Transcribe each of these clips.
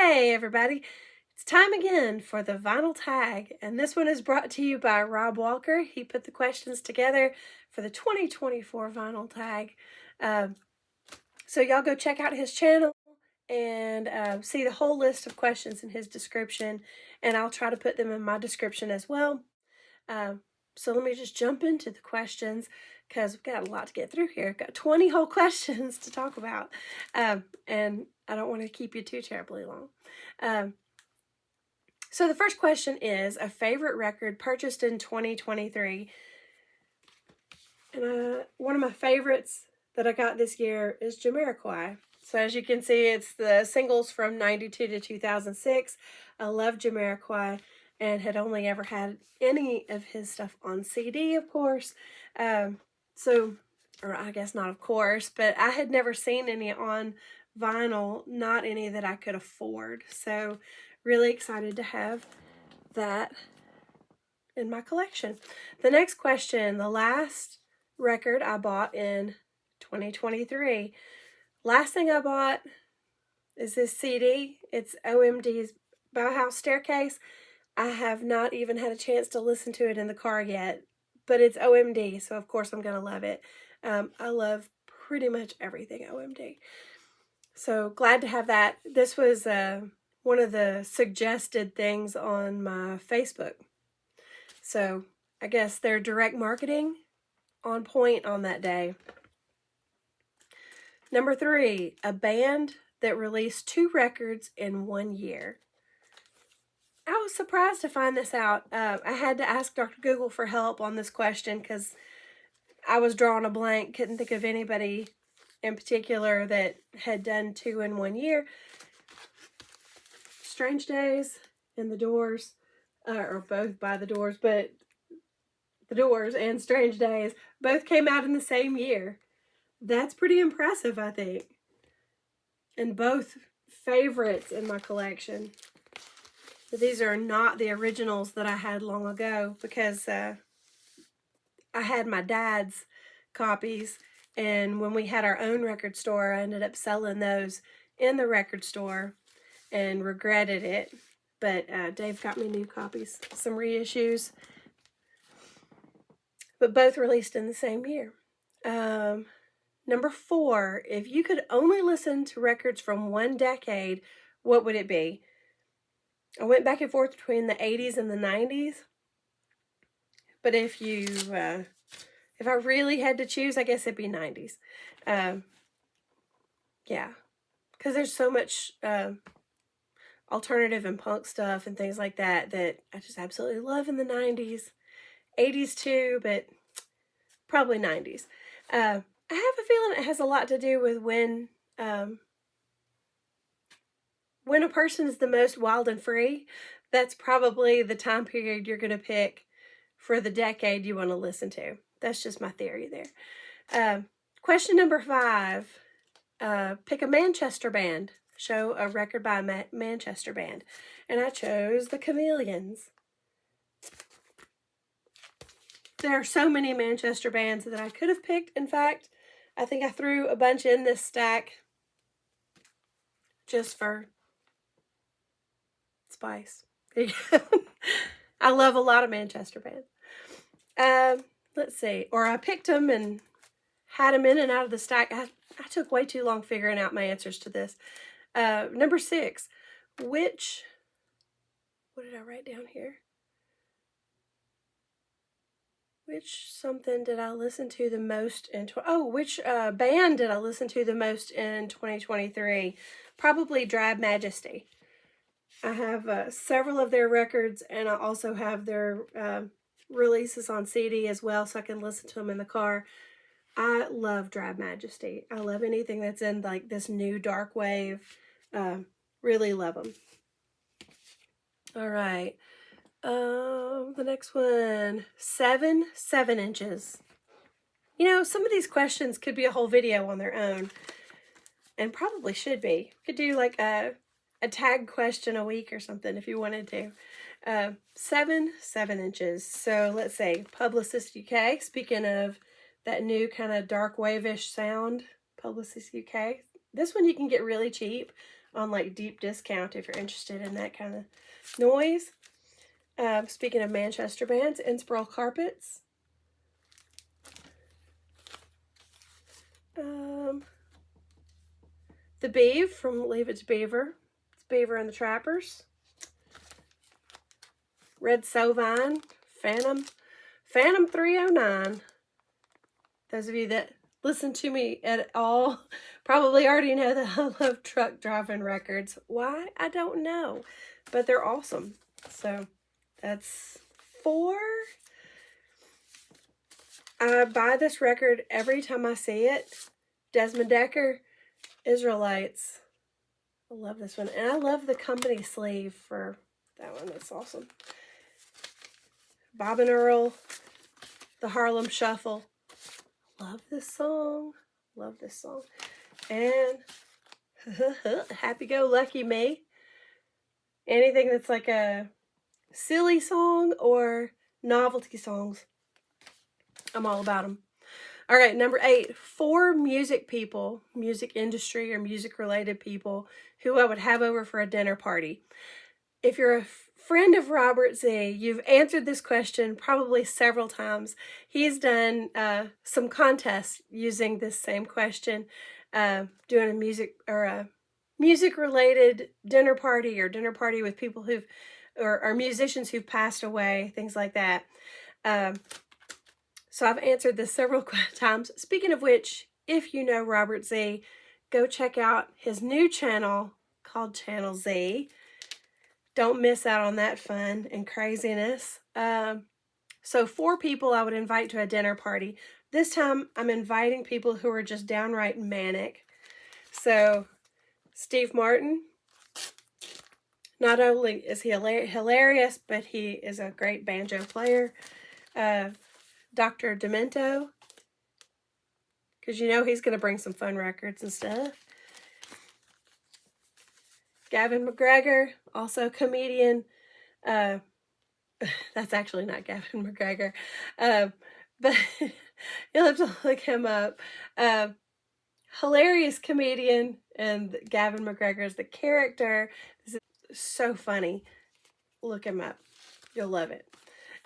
Hey everybody, it's time again for the vinyl tag, and this one is brought to you by Rob Walker. He put the questions together for the 2024 vinyl tag. So y'all go check out his channel and see the whole list of questions in his description, and I'll try to put them in my description as well. So let me just jump into the questions because we've got a lot to get through here. I've got 20 whole questions to talk about, and I don't want to keep you too terribly long. So the first question is a favorite record purchased in 2023. And one of my favorites that I got this year is Jamiroquai. So as you can see, it's the singles from 92 to 2006. I love Jamiroquai and had only ever had any of his stuff on CD, of course. Or I guess not of course, but I had never seen any on vinyl, not any that I could afford. So really excited to have that in my collection. The next question, the last record I bought in 2023. Last thing I bought is this CD. It's OMD's Bauhaus Staircase. I have not even had a chance to listen to it in the car yet, but it's OMD, so of course I'm going to love it. I love pretty much everything OMD. So glad to have that. This was one of the suggested things on my Facebook. So I guess their direct marketing on point on that day. Number 3, a band that released 2 records in 1 year. I was surprised to find this out. I had to ask Dr. Google for help on this question because I was drawing a blank, couldn't think of anybody in particular that had done 2 in 1 year. Strange Days and The Doors, or both by The Doors, but The Doors and Strange Days both came out in the same year. That's pretty impressive, I think. And both favorites in my collection. But these are not the originals that I had long ago because I had my dad's copies, and when we had our own record store, I ended up selling those in the record store and regretted it. But Dave got me new copies, some reissues, but both released in the same year. Number 4, if you could only listen to records from one decade, what would it be? I went back and forth between the 80s and the 90s. But if I really had to choose, I guess it'd be 90s. Yeah, because there's so much alternative and punk stuff and things like that that I just absolutely love in the 90s. 80s too, but probably 90s. I have a feeling it has a lot to do with when a person is the most wild and free. That's probably the time period you're going to pick for the decade you want to listen to. That's just my theory there. Question number 5. Pick a Manchester band. Show a record by a Manchester band. And I chose the Chameleons. There are so many Manchester bands that I could have picked. In fact, I think I threw a bunch in this stack just for spice. I love a lot of Manchester bands. Let's see. Or I picked them and had them in and out of the stack. I took way too long figuring out my answers to this. Number 6. What did I write down here? Which something did I listen to the most in... which band did I listen to the most in 2023? Probably Drab Majesty. I have several of their records, and I also have their releases on CD as well, so I can listen to them in the car. I love Drab Majesty. I love anything that's in like this new dark wave. Really love them. All right. The next one, 7 inches. You know, some of these questions could be a whole video on their own, and probably should be. Could do like a tag question a week or something if you wanted to. 7 inches. So let's say Publicist UK. Speaking of that new kind of dark wave-ish sound, Publicist UK. This one you can get really cheap on like deep discount if you're interested in that kind of noise. Speaking of Manchester bands, Inspiral Carpets. The Beeve from Leave It to Beaver. It's Beaver and the Trappers. Red Sovine, Phantom 309. Those of you that listen to me at all probably already know that I love truck driving records. Why? I don't know, but they're awesome. So that's 4. I buy this record every time I see it. Desmond Decker, Israelites. I love this one. And I love the company sleeve for that one. That's awesome. Bob and Earl, the Harlem Shuffle. Love this song. Love this song. And Happy Go Lucky Me. Anything that's like a silly song or novelty songs, I'm all about them. All right, number 8, 4 music people, music industry or music related people who I would have over for a dinner party. If you're a friend of Robert Z, you've answered this question probably several times. He's done some contests using this same question, doing a music related dinner party or dinner party with people who've or musicians who've passed away, things like that. So I've answered this several times. Speaking of which, if you know Robert Z, go check out his new channel called Channel Z. Don't miss out on that fun and craziness. So 4 people I would invite to a dinner party. This time I'm inviting people who are just downright manic. So Steve Martin, not only is he hilarious, but he is a great banjo player. Dr. Demento, because you know he's going to bring some fun records and stuff. Gavin McGregor, also comedian. That's actually not Gavin McGregor, but you'll have to look him up. Hilarious comedian, and Gavin McGregor is the character. This is so funny. Look him up. You'll love it.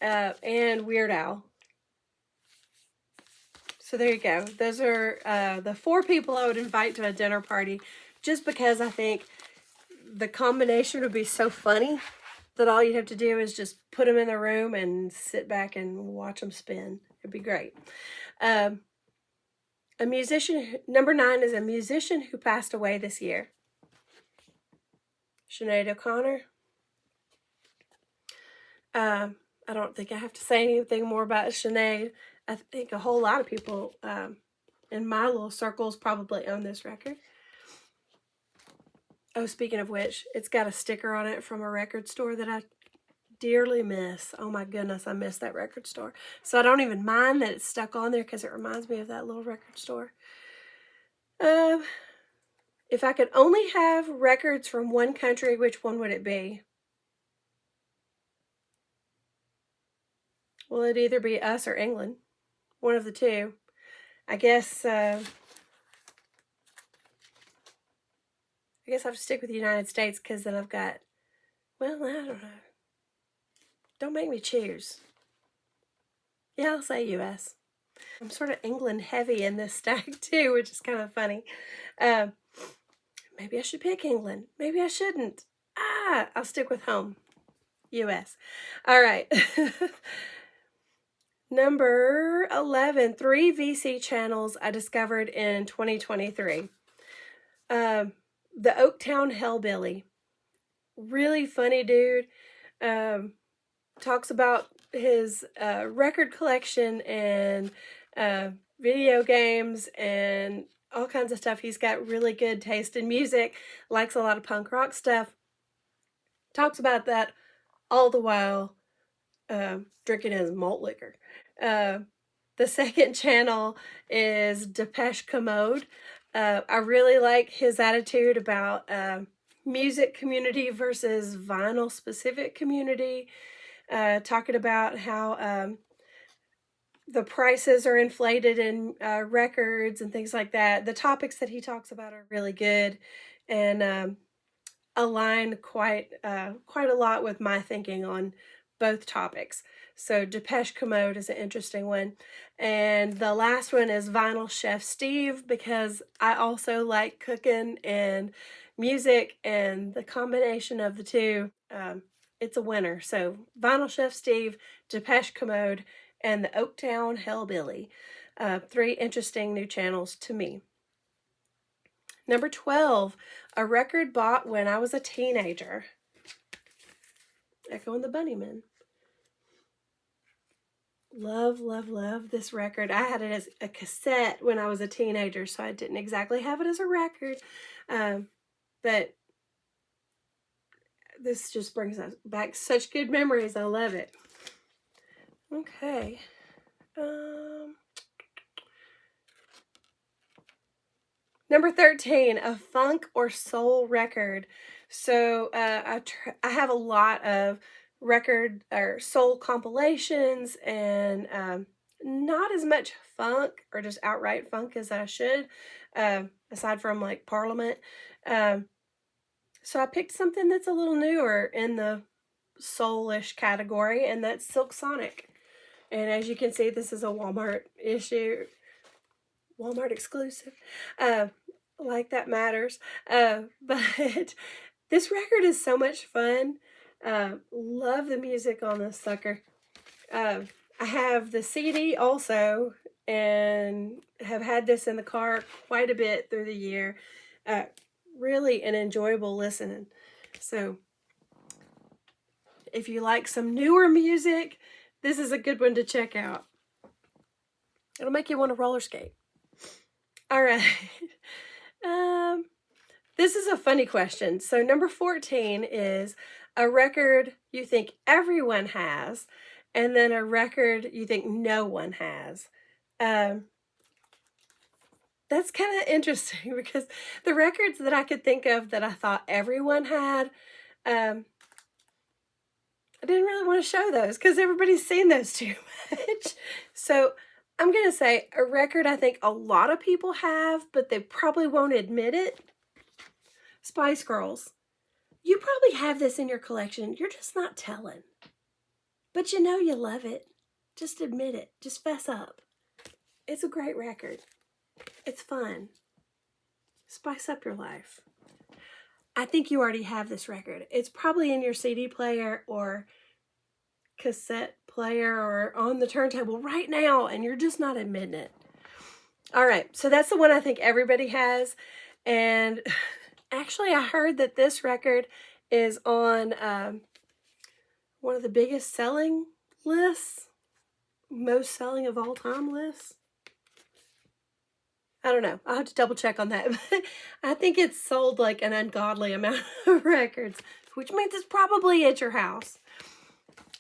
And Weird Al. So there you go. Those are the 4 people I would invite to a dinner party, just because I think the combination would be so funny that all you'd have to do is just put them in the room and sit back and watch them spin. It'd be great. A musician, number 9 is a musician who passed away this year. Sinead O'Connor. I don't think I have to say anything more about Sinead. I think a whole lot of people in my little circles probably own this record. Oh, speaking of which, it's got a sticker on it from a record store that I dearly miss. Oh my goodness, I miss that record store. So I don't even mind that it's stuck on there because it reminds me of that little record store. If I could only have records from one country, which one would it be? Well, it'd either be us or England. One of the two. I guess I have to stick with the United States because then I've got, well, I don't know. Don't make me choose. Yeah, I'll say U.S. I'm sort of England heavy in this stack too, which is kind of funny. Maybe I should pick England. Maybe I shouldn't. I'll stick with home. U.S. All right. Number 11, 3 VC channels I discovered in 2023. The Oaktown Hellbilly. Really funny dude. Talks about his record collection and video games and all kinds of stuff. He's got really good taste in music, likes a lot of punk rock stuff. Talks about that all the while drinking his malt liquor. The second channel is Depeche Commode. I really like his attitude about music community versus vinyl specific community. Talking about how the prices are inflated in records and things like that. The topics that he talks about are really good. And align quite a lot with my thinking on both topics. So Depeche Mode is an interesting one. And the last one is Vinyl Chef Steve, because I also like cooking and music, and the combination of the two, it's a winner. So Vinyl Chef Steve, Depeche Mode, and the Oaktown Hellbilly. Three interesting new channels to me. Number 12, a record bought when I was a teenager. Echo and the Bunnymen. Love, love, love this record. I had it as a cassette when I was a teenager, so I didn't exactly have it as a record. But this just brings us back such good memories. I love it. Okay. Number 13, a funk or soul record. So I have a lot of record or soul compilations, and not as much funk or just outright funk as I should, aside from like Parliament. So I picked something that's a little newer in the soulish category, and that's Silk Sonic. And as you can see, this is a Walmart exclusive. Like that matters. But this record is so much fun. Love the music on this sucker. I have the CD also, and have had this in the car quite a bit through the year. Really an enjoyable listening. So if you like some newer music, this is a good one to check out. It'll make you want to roller skate. All right. This is a funny question. So number 14 is a record you think everyone has, and then a record you think no one has. That's kind of interesting, because the records that I could think of that I thought everyone had, I didn't really want to show those because everybody's seen those too much. So I'm going to say a record I think a lot of people have, but they probably won't admit it. Spice Girls. You probably have this in your collection. You're just not telling. But you know you love it. Just admit it. Just fess up. It's a great record. It's fun. Spice up your life. I think you already have this record. It's probably in your CD player or cassette player or on the turntable right now, and you're just not admitting it. All right, so that's the one I think everybody has. And actually, I heard that this record is on one of the biggest selling lists, most selling of all time lists. I don't know. I'll have to double check on that. But I think it's sold like an ungodly amount of records, which means it's probably at your house.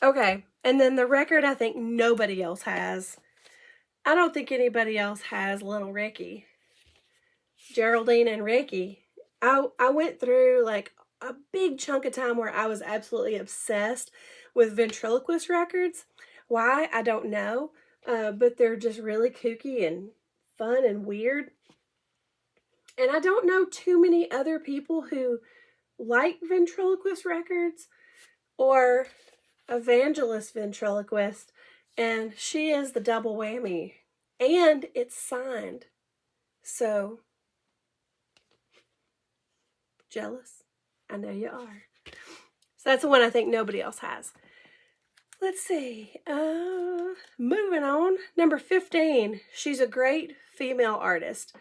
Okay, and then the record I think nobody else has. I don't think anybody else has Little Ricky. Geraldine and Ricky. I went through like a big chunk of time where I was absolutely obsessed with ventriloquist records. Why? I don't know. But they're just really kooky and fun and weird. And I don't know too many other people who like ventriloquist records or evangelist ventriloquist. And she is the double whammy. And it's signed. So, jealous? I know you are. So that's the one I think nobody else has. Let's see. Moving on. Number 15. She's a great female artist.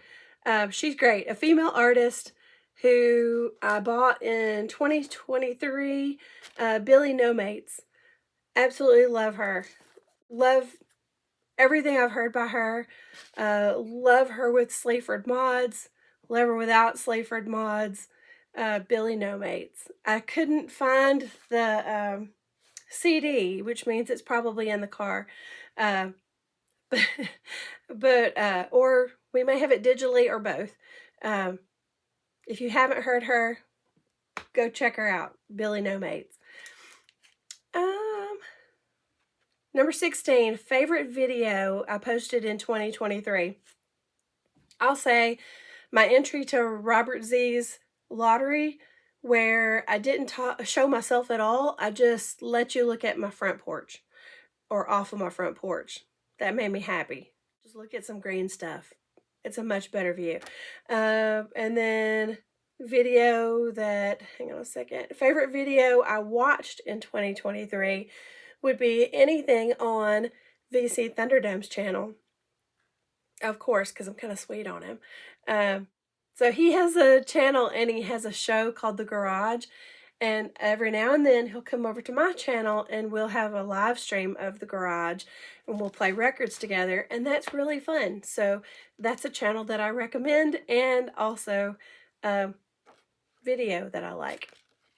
She's great. A female artist who I bought in 2023. Billy No Mates. Absolutely love her. Love everything I've heard by her. Love her with Sleaford Mods. Love her without Sleaford Mods. Billy No Mates. I couldn't find the CD, which means it's probably in the car. But or we may have it digitally or both. If you haven't heard her, go check her out. Billy No Mates. Number 16, favorite video I posted in 2023. I'll say my entry to Robert Z's lottery where I didn't show myself at all. I just let you look at my front porch or off of my front porch. That made me happy. Just look at some green stuff. It's a much better view. And then video that, hang on a second, favorite video I watched in 2023 would be anything on VC Thunderdome's channel. Of course, because I'm kind of sweet on him. So he has a channel and he has a show called The Garage. And every now and then he'll come over to my channel and we'll have a live stream of The Garage and we'll play records together. And that's really fun. So that's a channel that I recommend, and also video that I like,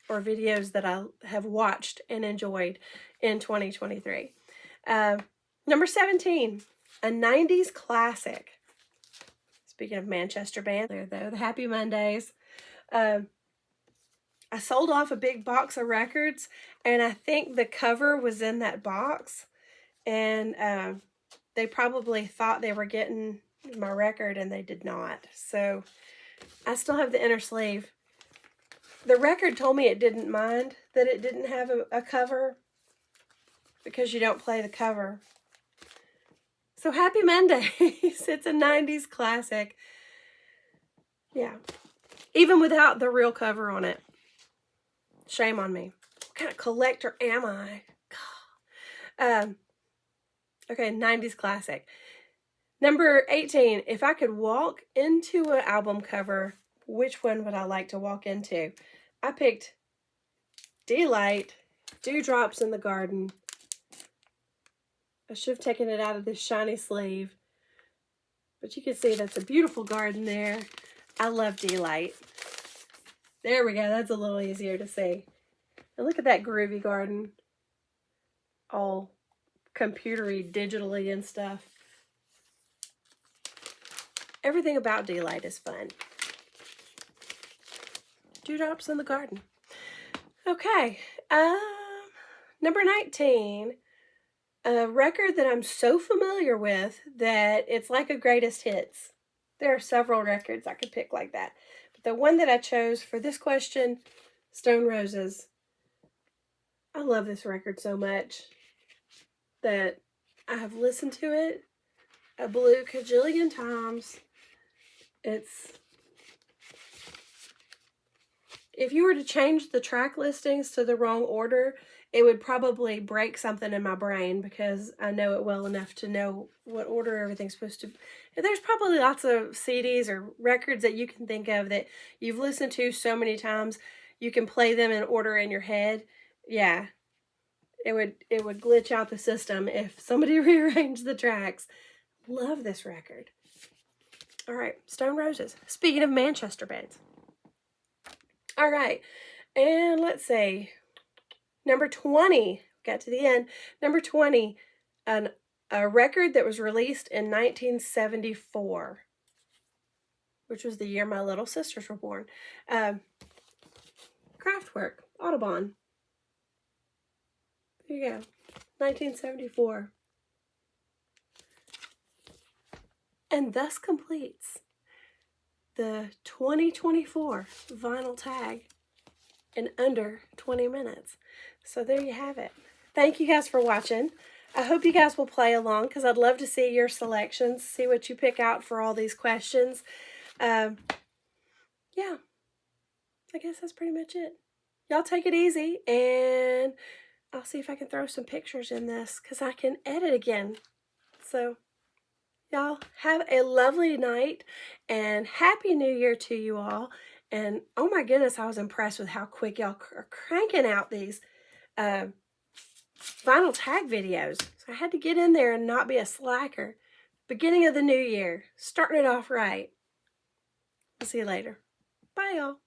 or videos that I have watched and enjoyed in 2023. Number 17, a 90s classic. Speaking of Manchester band, there though, the Happy Mondays. I sold off a big box of records, and I think the cover was in that box, and they probably thought they were getting my record, and they did not. So I still have the inner sleeve. The record told me it didn't mind that it didn't have a cover, because you don't play the cover. So Happy Mondays, it's a 90s classic. Yeah, even without the real cover on it. Shame on me. What kind of collector am I? Okay, 90s classic. Number 18, if I could walk into an album cover, which one would I like to walk into? I picked Delight, Dewdrops in the Garden. I should have taken it out of this shiny sleeve, but you can see that's a beautiful garden there. I love Delight. There we go. That's a little easier to see. And look at that groovy garden. All computery, digitally and stuff. Everything about Delight is fun. Dewdrops in the Garden. Okay. Number 19. A record that I'm so familiar with that it's like a greatest hits. There are several records I could pick like that. The one that I chose for this question, Stone Roses. I love this record so much that I have listened to it a blue cajillion times. If you were to change the track listings to the wrong order, it would probably break something in my brain, because I know it well enough to know what order everything's supposed to. There's probably lots of CDs or records that you can think of that you've listened to so many times, you can play them in order in your head. Yeah, it would glitch out the system if somebody rearranged the tracks. Love this record. All right, Stone Roses. Speaking of Manchester bands. All right, and let's see. Number 20, got to the end. Number 20, a record that was released in 1974, which was the year my little sisters were born. Kraftwerk, Autobon. There you go, 1974. And thus completes the 2024 vinyl tag in under 20 minutes. So there you have it. Thank you guys for watching. I hope you guys will play along, because I'd love to see your selections, see what you pick out for all these questions. Yeah, I guess that's pretty much it. Y'all take it easy, and I'll see if I can throw some pictures in this, because I can edit again. So y'all have a lovely night, and Happy New Year to you all. And oh my goodness, I was impressed with how quick y'all are cranking out these vinyl tag videos. So I had to get in there and not be a slacker. Beginning of the new year, starting it off right. I'll see you later. Bye, y'all.